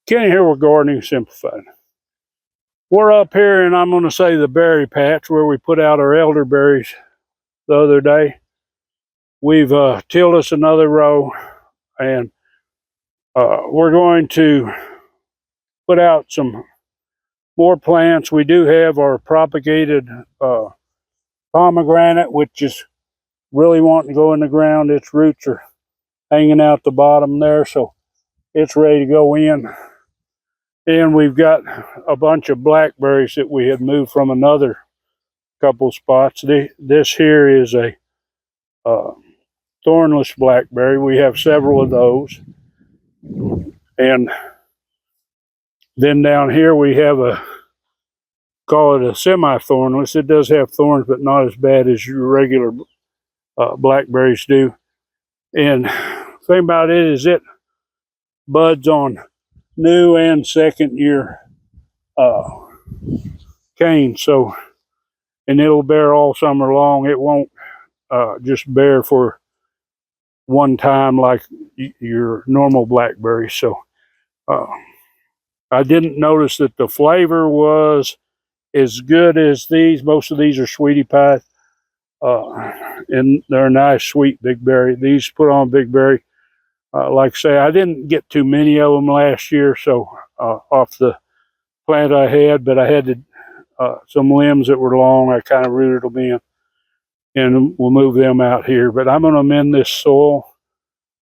Kenny here with Gardening Simplified. We're up here, and I'm going to say the berry patch where we put out our elderberries the other day. We've tilled us another row, and we're going to put out some more plants. We do have our propagated pomegranate, which is really wanting to go in the ground. Its roots are hanging out the bottom there, so it's ready to go in. And we've got a bunch of blackberries that we had moved from another couple spots. This here is a thornless blackberry. We have several of those. And then down here we have call it a semi-thornless. It does have thorns, but not as bad as your regular blackberries do. And the thing about it is it buds on new and second year cane. So, and it'll bear all summer long. It won't just bear for one time like your normal blackberry. So I didn't notice that the flavor was as good as these. Most of these are sweetie pie, and they're nice sweet big berry. These put on big berry. Like I say, I didn't get too many of them last year, so off the plant I had, but I had some limbs that were long. I kind of rooted them in, and we'll move them out here. But I'm going to amend this soil,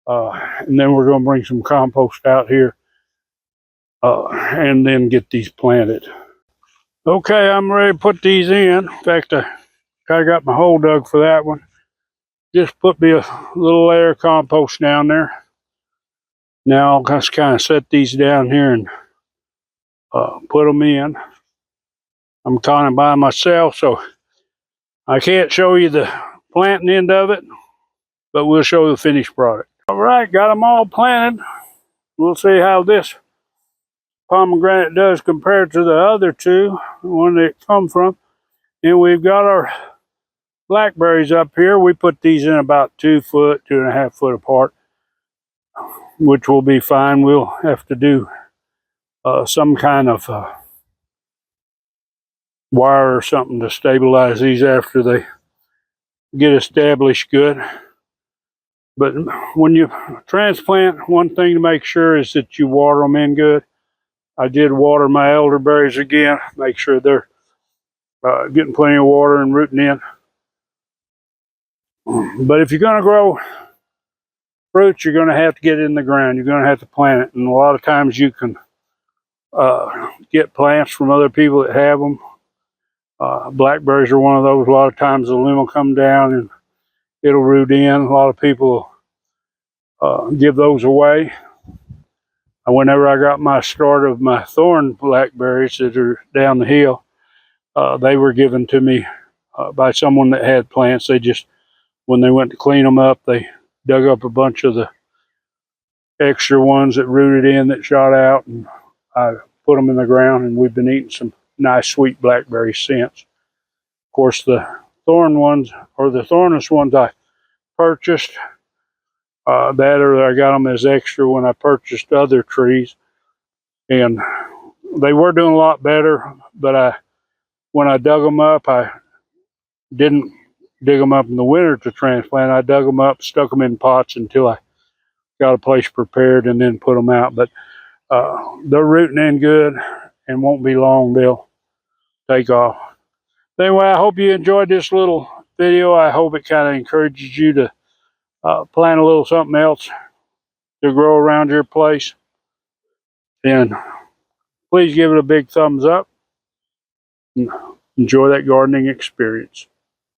and then we're going to bring some compost out here, and then get these planted. Okay, I'm ready to put these in. In fact, I got my hole dug for that one. Just put me a little layer of compost down there. Now I'll just kind of set these down here and put them in. I'm kind of by myself, so I can't show you the planting end of it, but we'll show you the finished product. All right, got them all planted. We'll see how this pomegranate does compared to the other two, the one they come from. And we've got our blackberries up here. We put these in about 2 foot, 2.5 foot apart, which will be fine. We'll have to do some kind of wire or something to stabilize these after they get established good. But when you transplant, one thing to make sure is that you water them in good. I did water my elderberries again, make sure they're getting plenty of water and rooting in. But if you're going to grow fruits, you're going to have to get it in the ground. You're going to have to plant it. And a lot of times you can get plants from other people that have them. Blackberries are one of those. A lot of times the limb will come down and it'll root in. A lot of people give those away. Whenever I got my start of my thorn blackberries that are down the hill, they were given to me by someone that had plants. They just, when they went to clean them up, they dug up a bunch of the extra ones that rooted in that shot out, and I put them in the ground, and we've been eating some nice sweet blackberries since. Of course, the thorn ones, or the thornless ones, I purchased. That or I got them as extra when I purchased other trees, and they were doing a lot better. But when I dug them up, I didn't dig them up in the winter to transplant. I dug them up, stuck them in pots until I got a place prepared, and then put them out. But they're rooting in good, and won't be long they'll take off. But anyway, I hope you enjoyed this little video. I hope it kind of encourages you to plant a little something else to grow around your place. And please give it a big thumbs up. Enjoy that gardening experience.